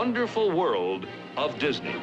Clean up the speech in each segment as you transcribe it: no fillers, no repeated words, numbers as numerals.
wonderful world of Disney.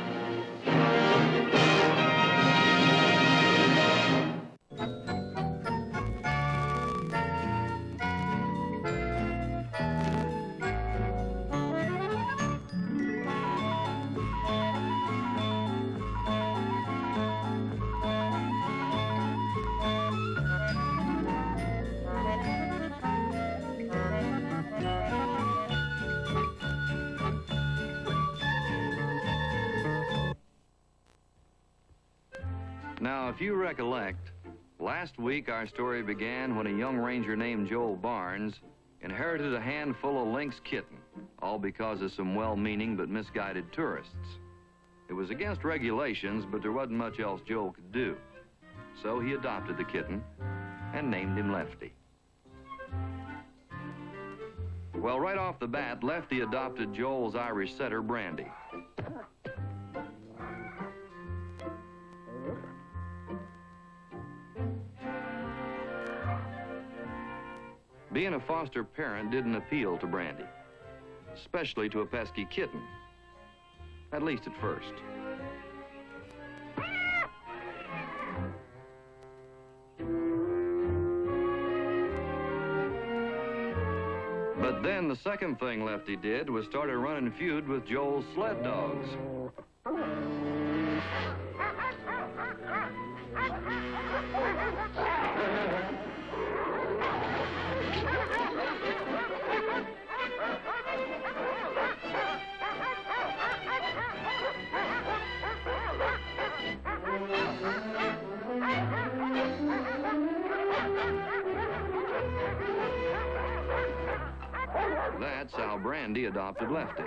Now, if you recollect, last week our story began when a young ranger named Joel Barnes inherited a handful of lynx kitten, all because of some well-meaning but misguided tourists. It was against regulations, but there wasn't much else Joel could do. So he adopted the kitten and named him Lefty. Well, right off the bat, Lefty adopted Joel's Irish setter, Brandy. Being a foster parent didn't appeal to Brandy, especially to a pesky kitten, at least at first. But then the second thing Lefty did was started running feud with Joel's sled dogs. That's how Brandy adopted Lefty.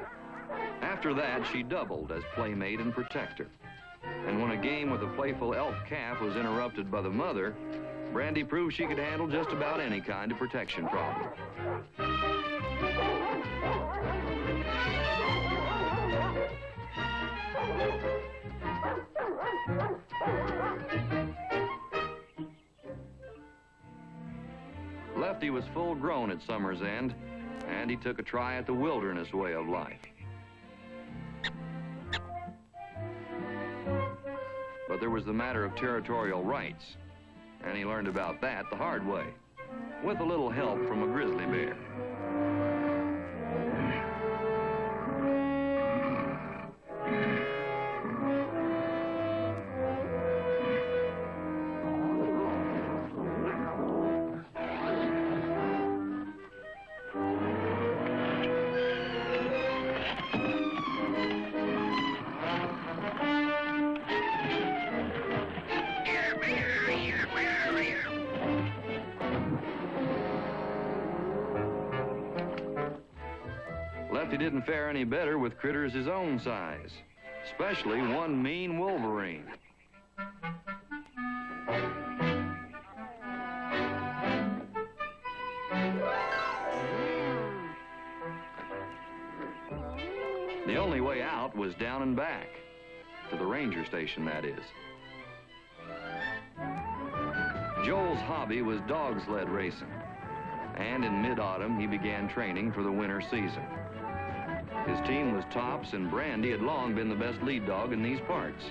After that, she doubled as playmate and protector. And when a game with a playful elf calf was interrupted by the mother, Brandy proved she could handle just about any kind of protection problem. Lefty was full grown at summer's end, and he took a try at the wilderness way of life. But there was the matter of territorial rights, and he learned about that the hard way, with a little help from a grizzly bear. Lefty didn't fare any better with critters his own size, especially one mean wolverine. The only way out was down and back, to the ranger station, that is. Joel's hobby was dog sled racing, and in mid-autumn he began training for the winter season. His team was tops, and Brandy had long been the best lead dog in these parts.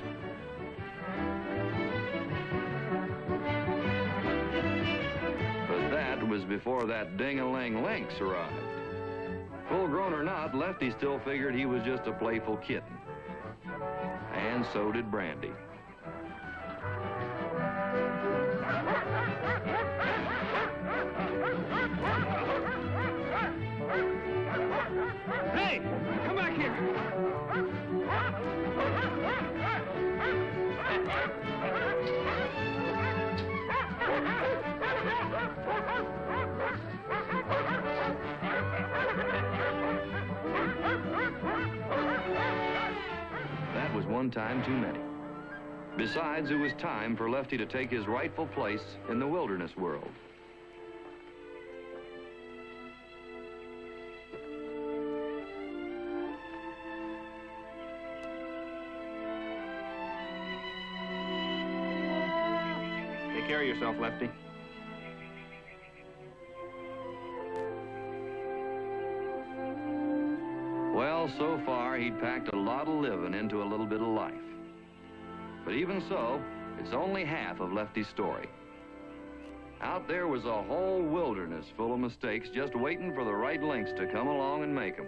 But that was before that Dingaling Lynx arrived. Full grown or not, Lefty still figured he was just a playful kitten. And so did Brandy. Hey, come back here. That was one time too many. Besides, it was time for Lefty to take his rightful place in the wilderness world. Take care of yourself, Lefty. Well, so far, he'd packed a lot of living into a little bit of life. But even so, it's only half of Lefty's story. Out there was a whole wilderness full of mistakes just waiting for the right lynx to come along and make them.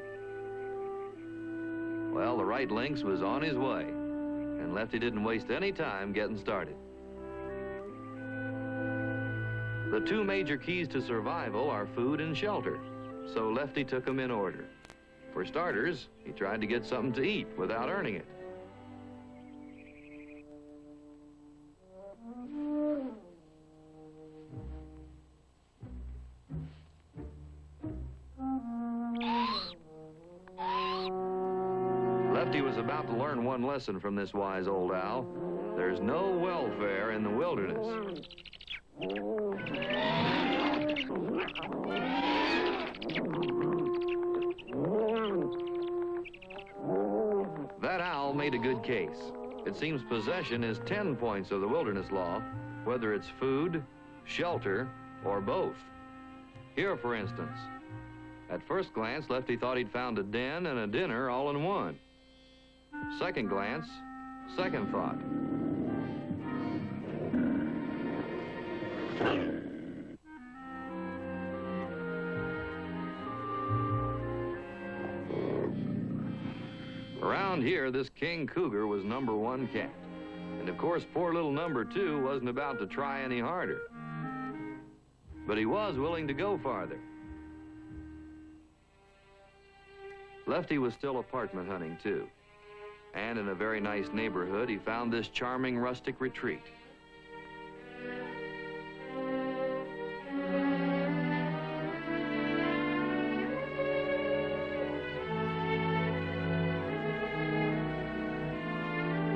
Well, the right lynx was on his way, and Lefty didn't waste any time getting started. The two major keys to survival are food and shelter, so Lefty took them in order. For starters, he tried to get something to eat without earning it. Lefty was about to learn one lesson from this wise old owl. There's no welfare in the wilderness. That owl made a good case. It seems possession is 10 points of the wilderness law, whether it's food, shelter, or both. Here, for instance, at first glance, Lefty thought he'd found a den and a dinner all in one. Second glance, second thought. Around here, this king cougar was #1 cat. And of course, poor little #2 wasn't about to try any harder. But he was willing to go farther. Lefty was still apartment hunting, too. And in a very nice neighborhood, he found this charming rustic retreat.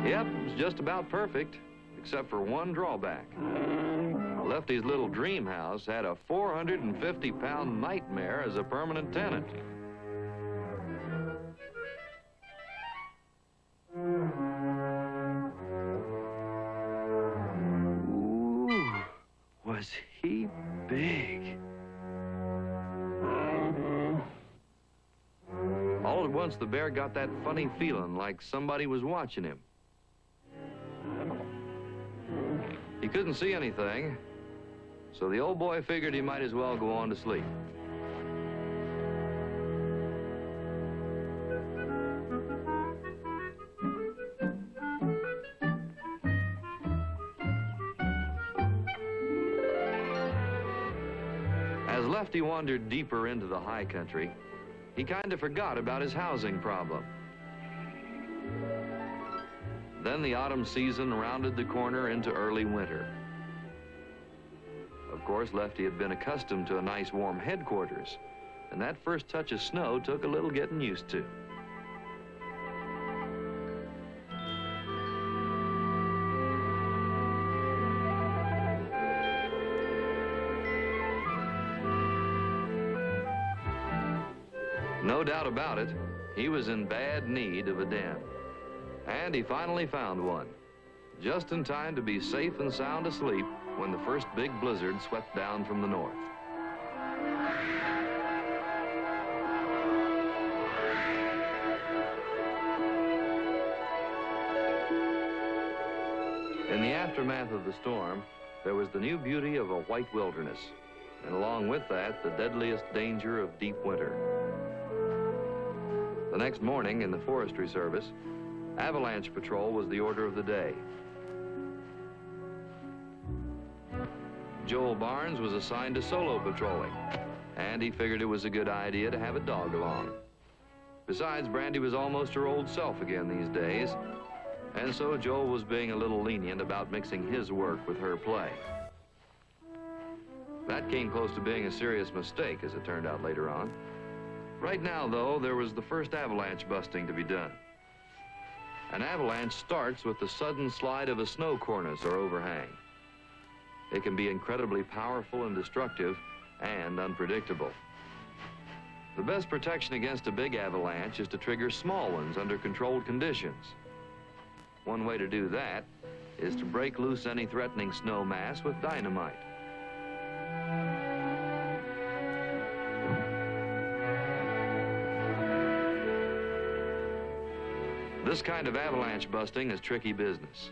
Yep, it was just about perfect, except for one drawback. Lefty's little dream house had a 450-pound nightmare as a permanent tenant. Ooh, was he big? All at once, the bear got that funny feeling like somebody was watching him. He couldn't see anything, so the old boy figured he might as well go on to sleep. As Lefty wandered deeper into the high country, he kind of forgot about his housing problem. Then the autumn season rounded the corner into early winter. Of course, Lefty had been accustomed to a nice warm headquarters, and that first touch of snow took a little getting used to. No doubt about it, he was in bad need of a den. And he finally found one, just in time to be safe and sound asleep when the first big blizzard swept down from the north. In the aftermath of the storm, there was the new beauty of a white wilderness, and along with that, the deadliest danger of deep winter. The next morning in the Forestry Service, avalanche patrol was the order of the day. Joel Barnes was assigned to solo patrolling, and he figured it was a good idea to have a dog along. Besides, Brandy was almost her old self again these days, and so Joel was being a little lenient about mixing his work with her play. That came close to being a serious mistake, as it turned out later on. Right now, though, there was the first avalanche busting to be done. An avalanche starts with the sudden slide of a snow cornice or overhang. It can be incredibly powerful and destructive and unpredictable. The best protection against a big avalanche is to trigger small ones under controlled conditions. One way to do that is to break loose any threatening snow mass with dynamite. This kind of avalanche busting is tricky business,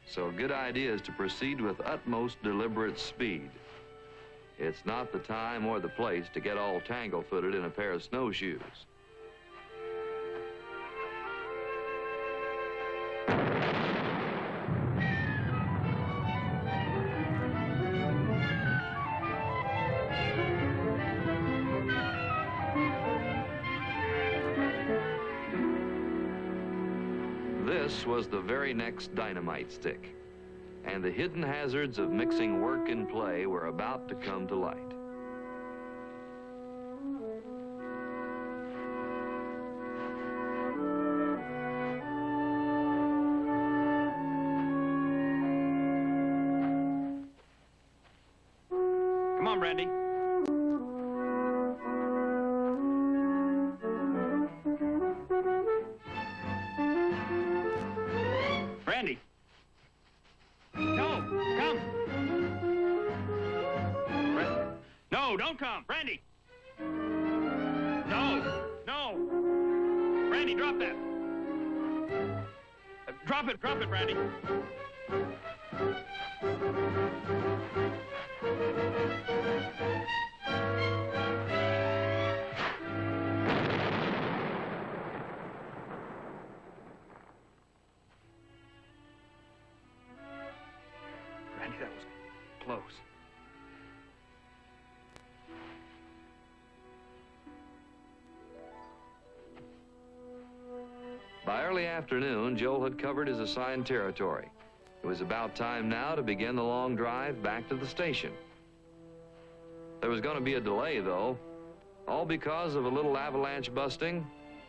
so a good idea is to proceed with utmost deliberate speed. It's not the time or the place to get all tangle-footed in a pair of snowshoes. This was the very next dynamite stick, and the hidden hazards of mixing work and play were about to come to light. Come on, Brandy. Brandy. No, come. No, don't come. Brandy. No, no. Brandy, drop that. Drop it, Brandy. Brandy, that was close. By early afternoon, Joel had covered his assigned territory. It was about time now to begin the long drive back to the station. There was going to be a delay, though, all because of a little avalanche busting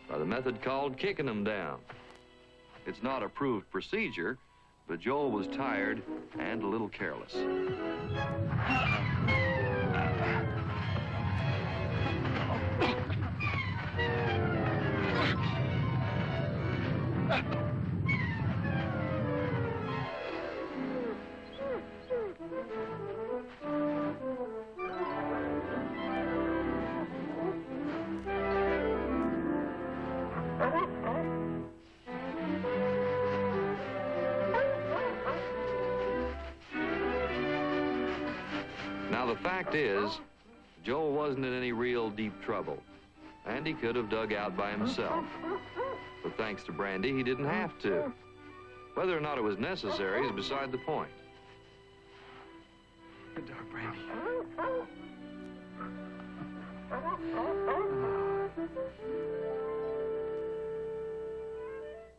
by the method called kicking them down. It's not approved procedure, but Joel was tired and a little careless. Now, the fact is, Joel wasn't in any real deep trouble, and he could have dug out by himself. But thanks to Brandy, he didn't have to. Whether or not it was necessary is beside the point. Good dog, Brandy.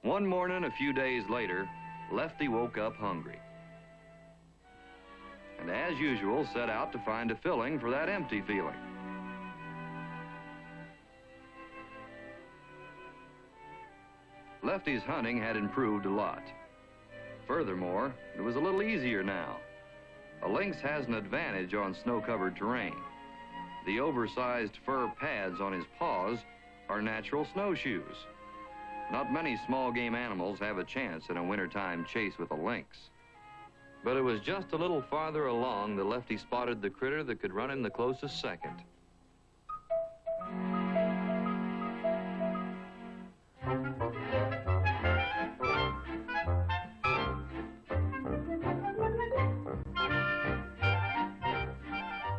One morning, a few days later, Lefty woke up hungry, and as usual, set out to find a filling for that empty feeling. Lefty's hunting had improved a lot. Furthermore, it was a little easier now. A lynx has an advantage on snow-covered terrain. The oversized fur pads on his paws are natural snowshoes. Not many small game animals have a chance in a wintertime chase with a lynx. But it was just a little farther along that Lefty spotted the critter that could run him the closest second.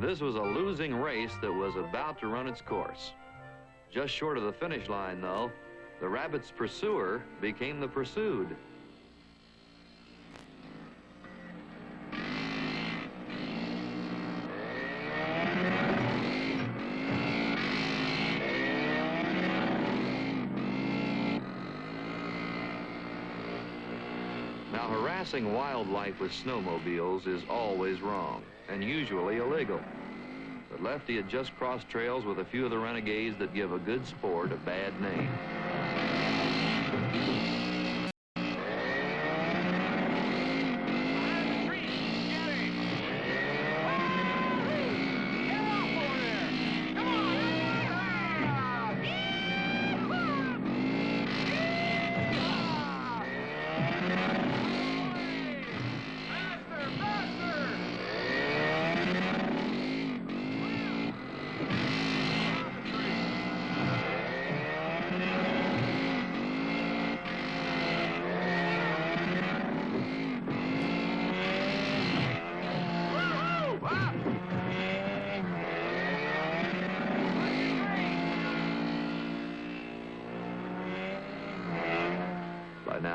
This was a losing race that was about to run its course. Just short of the finish line, though, the rabbit's pursuer became the pursued. Now, harassing wildlife with snowmobiles is always wrong and usually illegal. But Lefty had just crossed trails with a few of the renegades that give a good sport a bad name.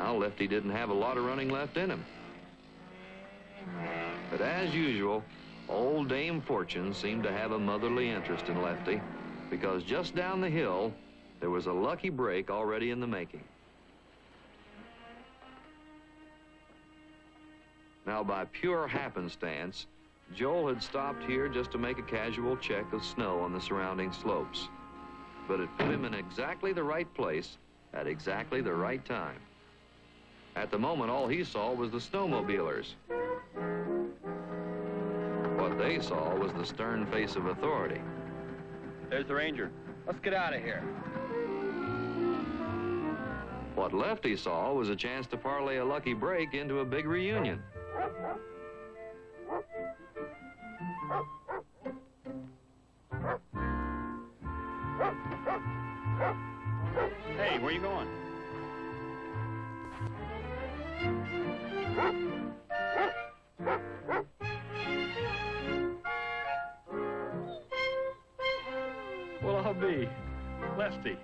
Now, Lefty didn't have a lot of running left in him. But as usual, old Dame Fortune seemed to have a motherly interest in Lefty, because just down the hill, there was a lucky break already in the making. Now, by pure happenstance, Joel had stopped here just to make a casual check of snow on the surrounding slopes. But it put him in exactly the right place at exactly the right time. At the moment, all he saw was the snowmobilers. What they saw was the stern face of authority. There's the ranger. Let's get out of here. What Lefty saw was a chance to parlay a lucky break into a big reunion. Hey, where you going? Well, I'll be Lefty.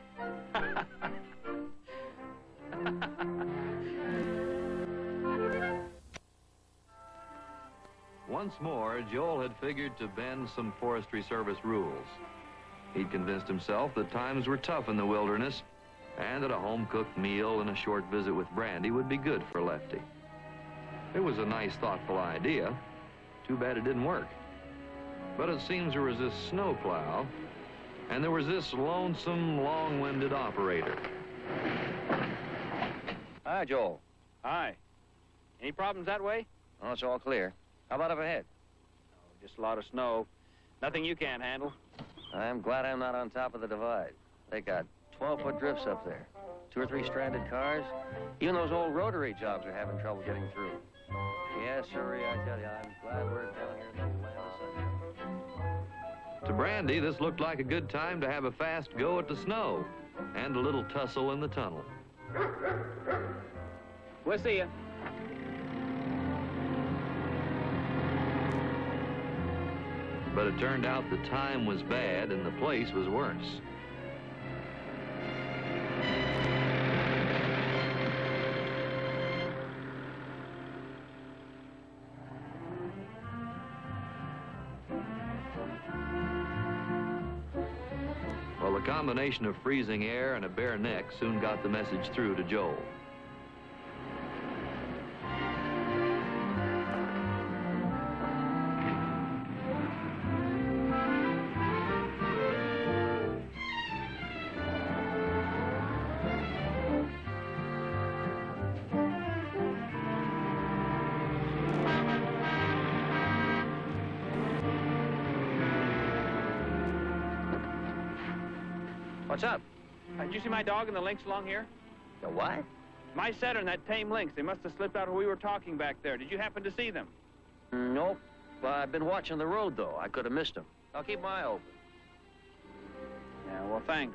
Once more, Joel had figured to bend some Forestry Service rules. He'd convinced himself that times were tough in the wilderness, and that a home-cooked meal and a short visit with Brandy would be good for Lefty. It was a nice, thoughtful idea. Too bad it didn't work. But it seems there was this snowplow, and there was this lonesome, long-winded operator. Hi, Joel. Hi. Any problems that way? Oh, it's all clear. How about up ahead? Oh, just a lot of snow. Nothing you can't handle. I'm glad I'm not on top of the divide. They got 12-foot drifts up there. 2 or 3 stranded cars. Even those old rotary jobs are having trouble getting through. Yes, sirree, I tell you, I'm glad we're down here in the land of sunshine. To Brandy, this looked like a good time to have a fast go at the snow and a little tussle in the tunnel. We'll see you. But it turned out the time was bad and the place was worse. Well, the combination of freezing air and a bare neck soon got the message through to Joel. What's up? Did you see my dog and the lynx along here? The what? My setter and that tame lynx. They must have slipped out while we were talking back there. Did you happen to see them? Nope. I've been watching the road, though. I could have missed them. I'll keep my eye open. Yeah, well, thanks.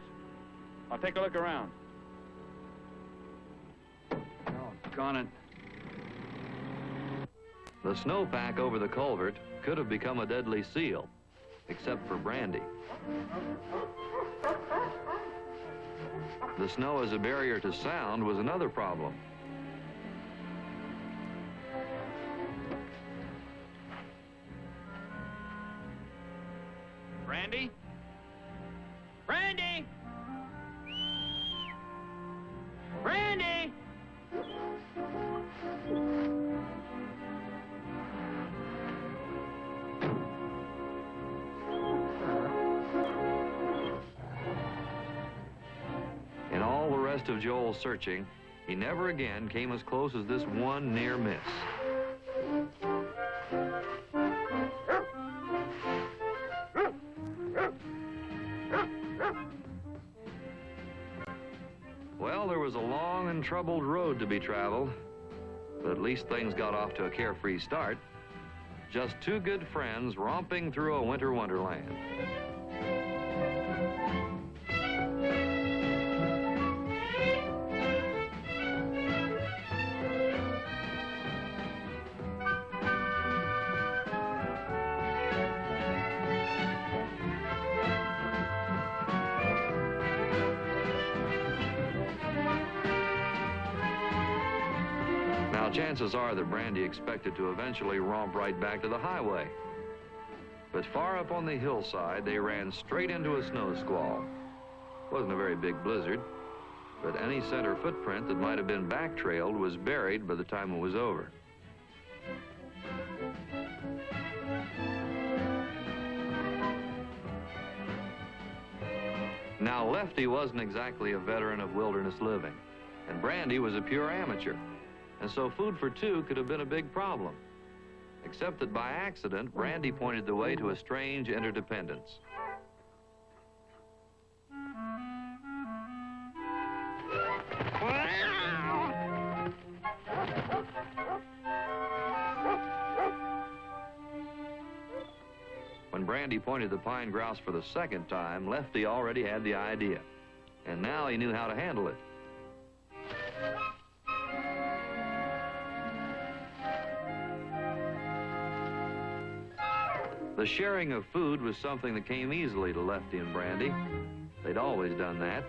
I'll take a look around. Doggone it. The snowpack over the culvert could have become a deadly seal, except for Brandy. The snow as a barrier to sound was another problem. Brandy? Brandy! Brandy! In all the rest of Joel's searching, he never again came as close as this one near miss. Well, there was a long and troubled road to be traveled, but at least things got off to a carefree start. Just 2 good friends romping through a winter wonderland. Now, chances are that Brandy expected to eventually romp right back to the highway. But far up on the hillside, they ran straight into a snow squall. Wasn't a very big blizzard, but any center footprint that might have been back-trailed was buried by the time it was over. Now, Lefty wasn't exactly a veteran of wilderness living, and Brandy was a pure amateur, and so food for two could have been a big problem. Except that by accident, Brandy pointed the way to a strange interdependence. When Brandy pointed the pine grouse for the second time, Lefty already had the idea, and now he knew how to handle it. The sharing of food was something that came easily to Lefty and Brandy. They'd always done that.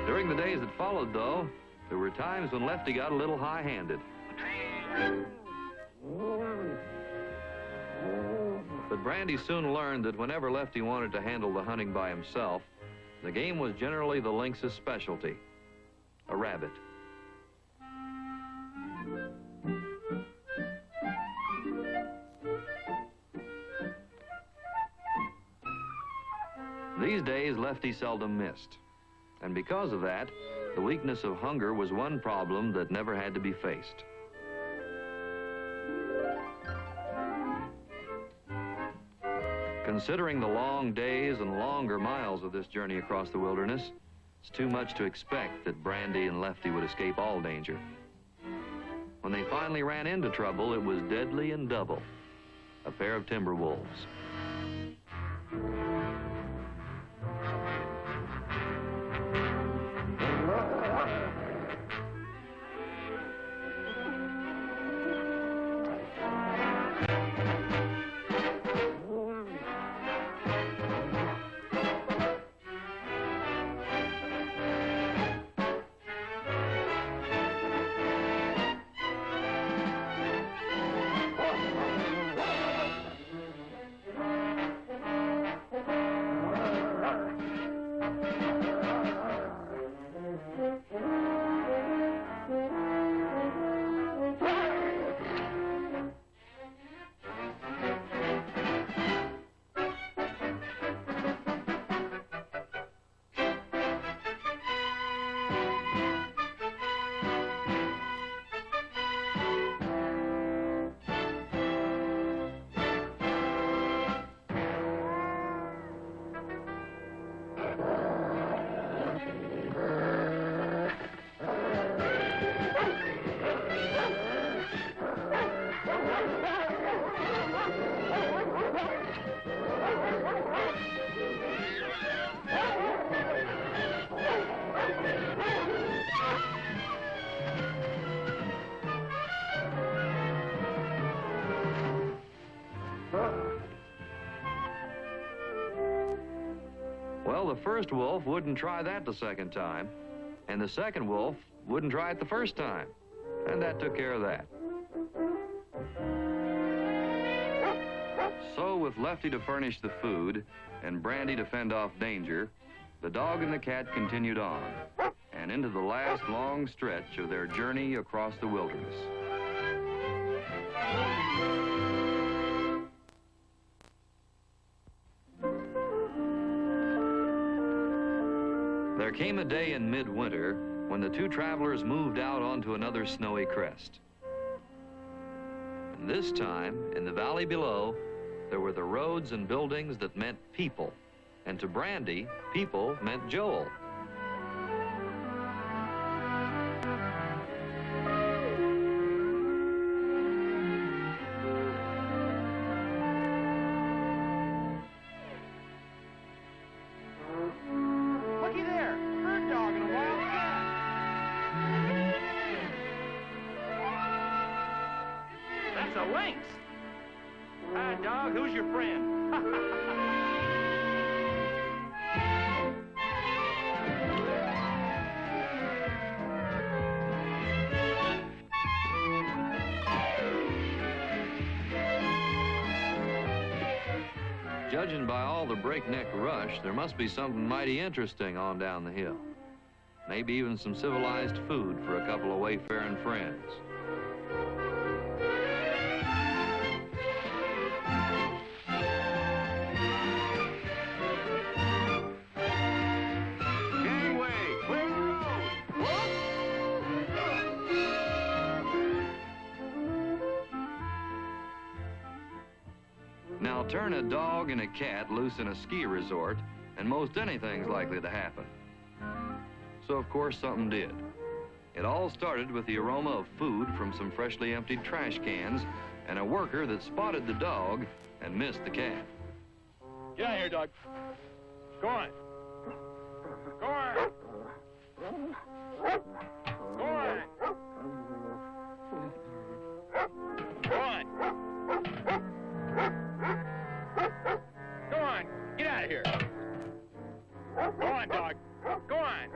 During the days that followed, though, there were times when Lefty got a little high-handed. But Brandy soon learned that whenever Lefty wanted to handle the hunting by himself, the game was generally the lynx's specialty, a rabbit. These days, Lefty seldom missed. And because of that, the weakness of hunger was one problem that never had to be faced. Considering the long days and longer miles of this journey across the wilderness, it's too much to expect that Brandy and Lefty would escape all danger. When they finally ran into trouble, it was deadly and double, a pair of timber wolves. Well, the first wolf wouldn't try that the second time, and the second wolf wouldn't try it the first time, and that took care of that. So, with Lefty to furnish the food and Brandy to fend off danger, the dog and the cat continued on, and into the last long stretch of their journey across the wilderness. There came a day in midwinter when the two travelers moved out onto another snowy crest. And this time, in the valley below, there were the roads and buildings that meant people. And to Brandy, people meant Joel. Looky there, bird dog and a wild cat. That's a lynx. Hi, dog, who's your friend? Judging by all the breakneck rush, there must be something mighty interesting on down the hill. Maybe even some civilized food for a couple of wayfaring friends. Now turn a dog and a cat loose in a ski resort, and most anything's likely to happen. So of course something did. It all started with the aroma of food from some freshly emptied trash cans and a worker that spotted the dog and missed the cat. Get out of here, dog. Go on. Go on. Go on. Go on. Go on. Get out of here. Go on, dog. Go on.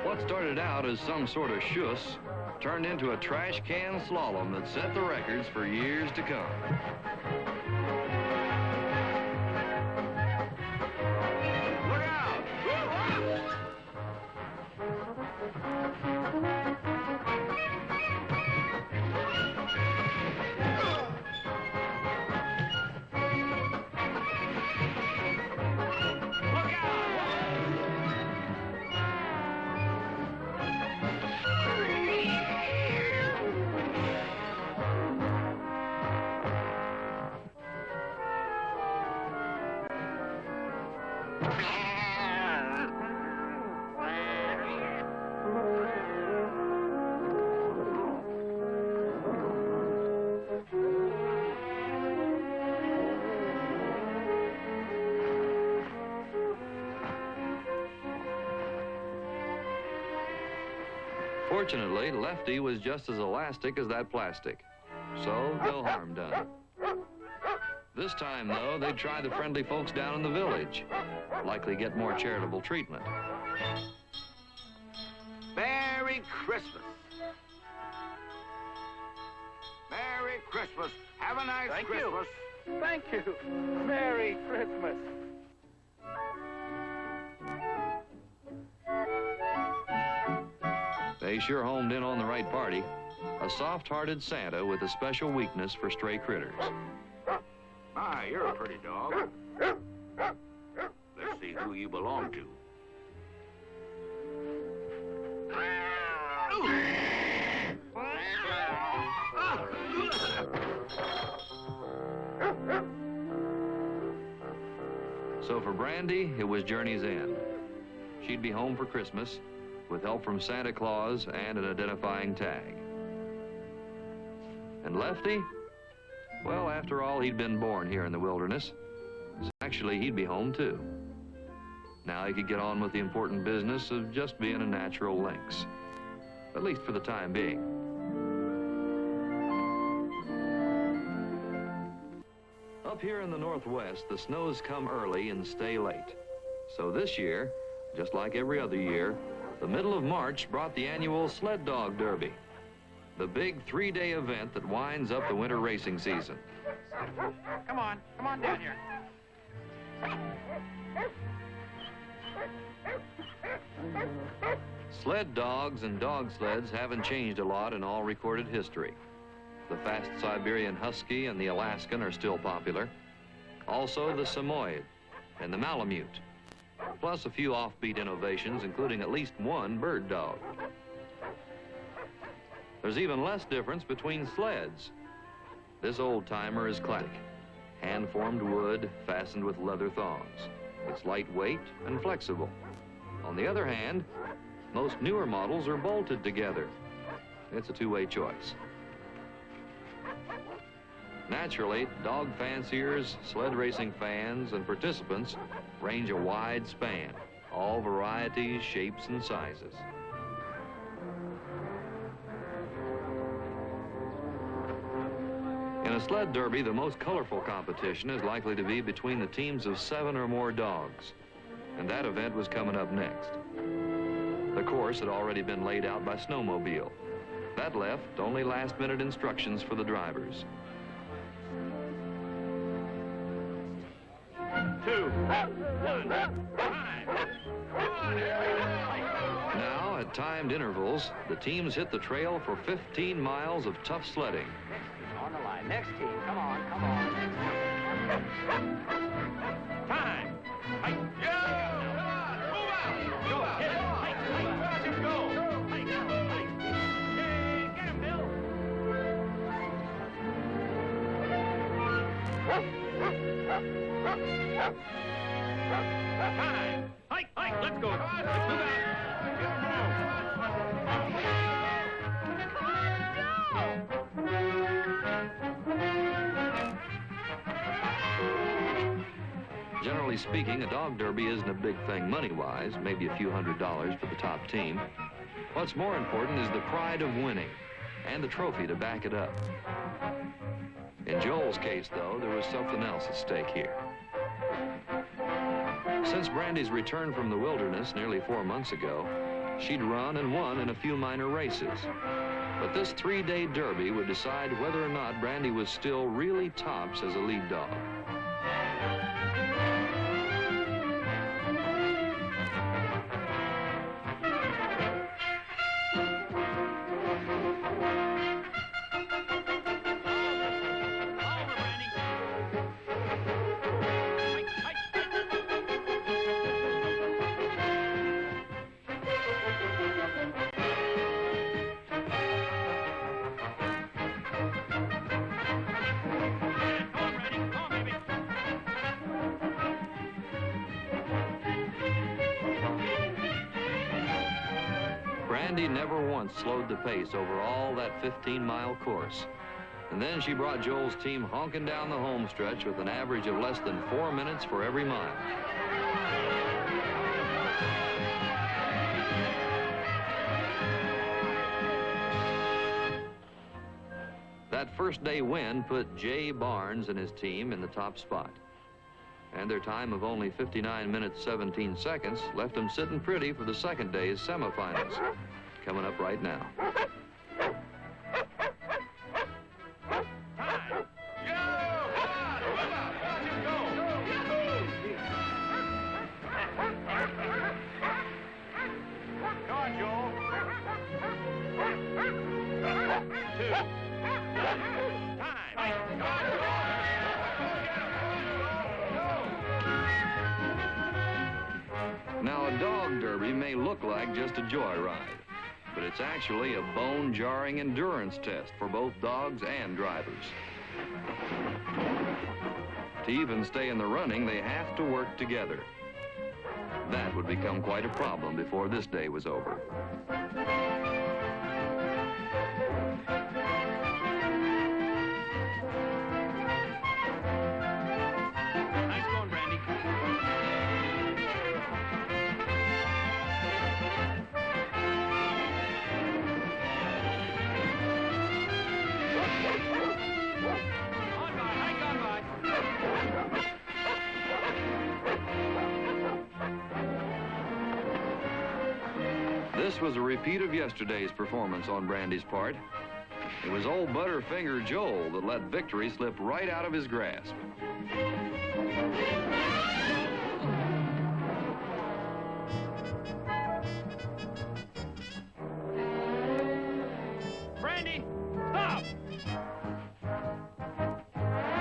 What started out as some sort of schuss turned into a trash can slalom that set the records for years to come. Look out! Fortunately, Lefty was just as elastic as that plastic, so no harm done. This time, though, they'd try the friendly folks down in the village, likely get more charitable treatment. Merry Christmas. Merry Christmas. Have a nice Thank Christmas. you. Thank you. Merry Christmas. They sure homed in on the right party. A soft-hearted Santa with a special weakness for stray critters. My, you're a pretty dog. Let's see who you belong to. So for Brandy, it was journey's end. She'd be home for Christmas with help from Santa Claus and an identifying tag. And Lefty? Well, after all, he'd been born here in the wilderness. So actually, he'd be home, too. Now he could get on with the important business of just being a natural lynx. At least for the time being. Up here in the Northwest, the snows come early and stay late. So this year, just like every other year, the middle of March brought the annual Sled Dog Derby. the big three-day event that winds up the winter racing season. Come on down here. Sled dogs and dog sleds haven't changed a lot in all recorded history. The fast Siberian Husky and the Alaskan are still popular. Also the Samoyed and the Malamute, plus a few offbeat innovations, including at least one bird dog. There's even less difference between sleds. This old-timer is classic, hand-formed wood fastened with leather thongs. It's lightweight and flexible. On the other hand, most newer models are bolted together. It's a two-way choice. Naturally, dog fanciers, sled racing fans, and participants range a wide span, all varieties, shapes, and sizes. In a sled derby, the most colorful competition is likely to be between the teams of 7 or more dogs, and that event was coming up next. The course had already been laid out by Snowmobile. That left only last-minute instructions for the drivers. 2, 1, time. Come on, here we go. Now, at timed intervals, the teams hit the trail for 15 miles of tough sledding. On the line. Next team. Come on. Time. Hike. Go! Come on, move out. Go. Hit it. Hike. Watch him go. Hike. Yay, get him, Bill. Time. Hike. Let's go. Let's move out. Generally speaking, a dog derby isn't a big thing money-wise, maybe a few $100s for the top team. What's more important is the pride of winning and the trophy to back it up. In Joel's case, though, there was something else at stake here. Since Brandy's return from the wilderness nearly 4 months ago, she'd run and won in a few minor races. But this 3-day derby would decide whether or not Brandy was still really tops as a lead dog. Brandy never once slowed the pace over all that 15-mile course. And then she brought Joel's team honking down the home stretch with an average of less than 4 minutes for every mile. That first day win put Jay Barnes and his team in the top spot. And their time of only 59 minutes, 17 seconds left them sitting pretty for the second day's semifinals, coming up right now. Now, a dog derby may look like just a joyride, but it's actually a bone-jarring endurance test for both dogs and drivers. To even stay in the running, they have to work together. That would become quite a problem before this day was over. Nice going, Brandy. On by, hike on by. This was a repeat of yesterday's performance on Brandy's part. It was old Butterfinger Joel that let victory slip right out of his grasp. Brandy, stop!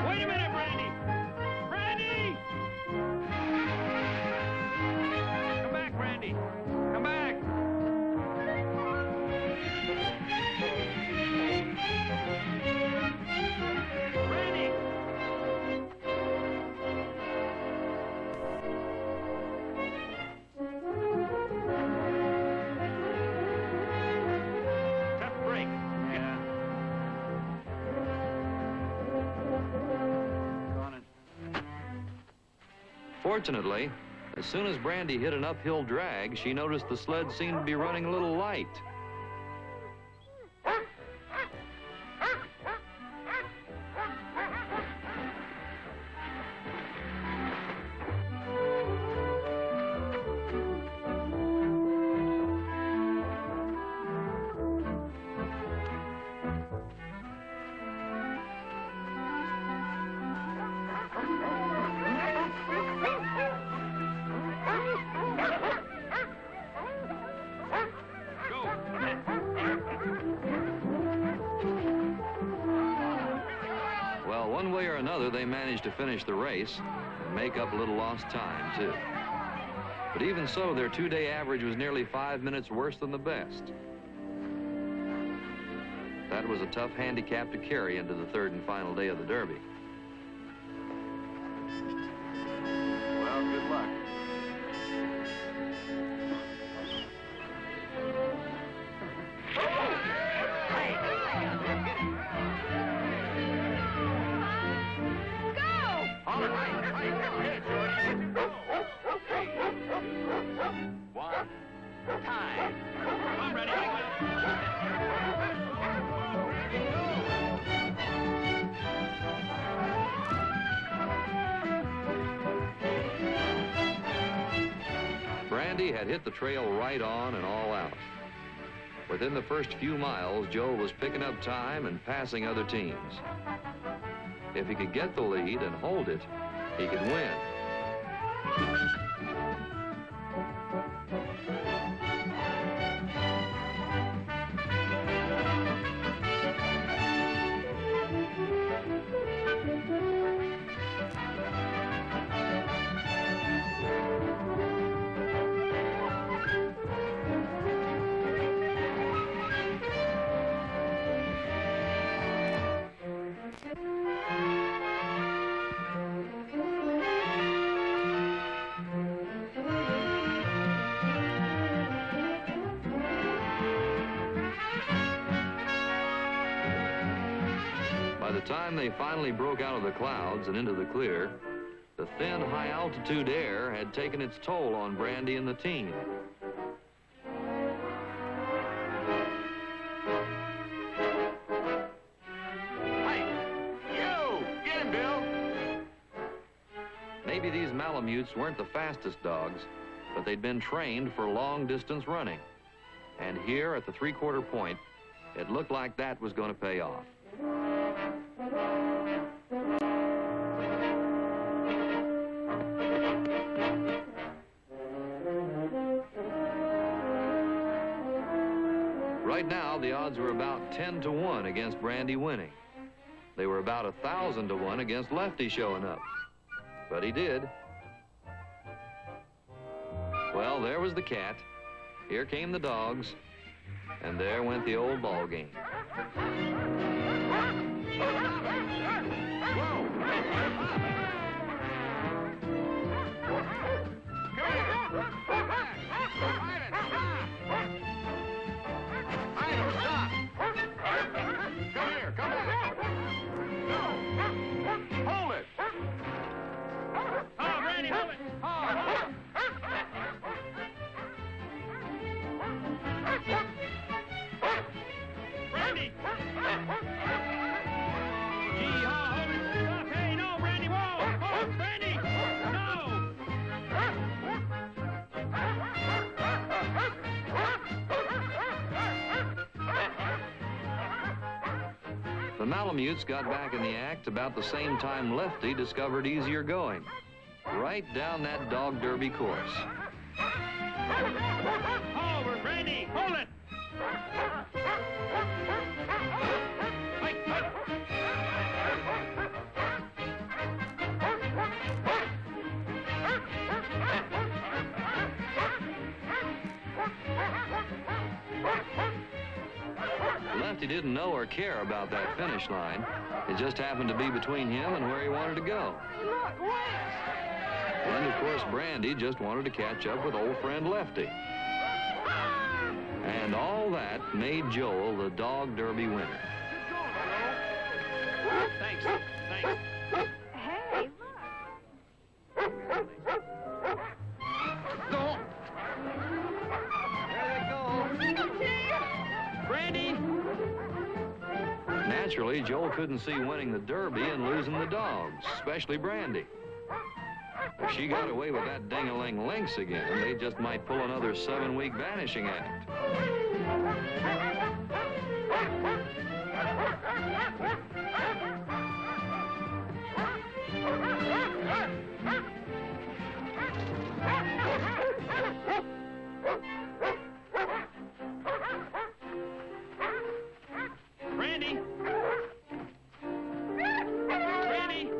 Wait a minute, Brandy! Brandy! Come back, Brandy! Come back! Brandy! Tough break. Yeah. Fortunately, as soon as Brandy hit an uphill drag, she noticed the sled seemed to be running a little light. Well, one way or another, they managed to finish the race and make up a little lost time, too. But even so, their two-day average was nearly 5 minutes worse than the best. That was a tough handicap to carry into the third and final day of the Derby. Well, good luck. One. Time. I'm ready. Brandy had hit the trail right on and all out. Within the first few miles, Joe was picking up time and passing other teams. If he could get the lead and hold it, he could win. By the time they finally broke out of the clouds and into the clear, the thin, high-altitude air had taken its toll on Brandy and the team. Get him, Bill. Maybe these Malamutes weren't the fastest dogs, but they'd been trained for long-distance running. And here at the three-quarter point, it looked like that was going to pay off. Right now, the odds were about 10-1 against Brandy winning. They were about 1,000-1 against Lefty showing up. But he did. Well, there was the cat. Here came the dogs. And there went the old ball game. The Malamutes got back in the act about the same time Lefty discovered easier going. Right down that dog derby course. Over, Brandy! Hold it! Fight, fight! Lefty didn't know or care about that finish line. It just happened to be between him and where he wanted to go. And, of course, Brandy just wanted to catch up with old friend Lefty. And all that made Joel the dog derby winner. Thanks, thanks. Hey, Go! There they go! Brandy! Naturally, Joel couldn't see winning the derby and losing the dogs, especially Brandy. If she got away with that Dingaling Lynx again, they just might pull another 7-week vanishing act. Brandy! Brandy!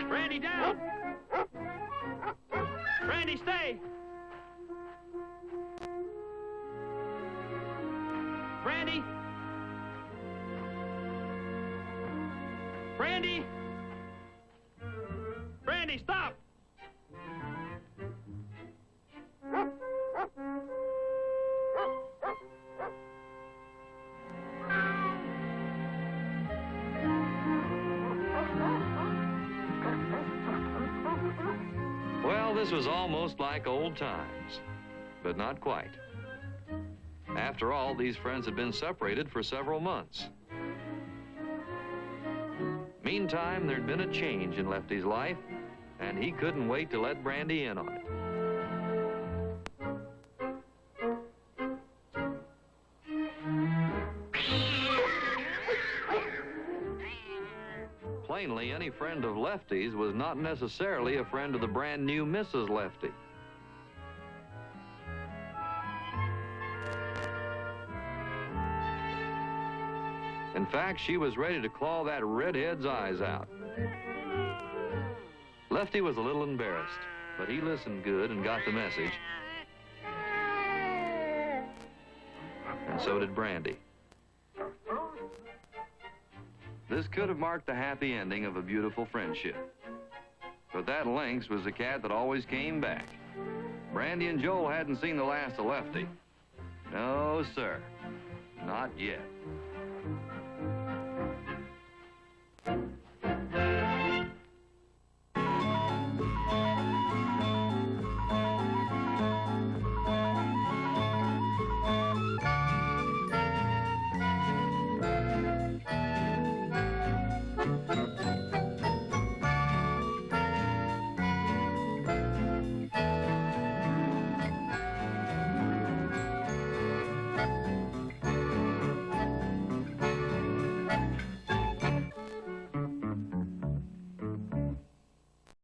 Brandy, down! Brandy, stay! Brandy! Brandy! Brandy, stop! Well, this was almost like old times, but not quite. After all, these friends had been separated for several months. Meantime, there'd been a change in Lefty's life, and he couldn't wait to let Brandy in on it. Plainly, any friend of Lefty's was not necessarily a friend of the brand new Mrs. Lefty. In fact, she was ready to claw that redhead's eyes out. Lefty was a little embarrassed, but he listened good and got the message. And so did Brandy. This could have marked the happy ending of a beautiful friendship. But that Lynx was the cat that always came back. Brandy and Joel hadn't seen the last of Lefty. No, sir. Not yet.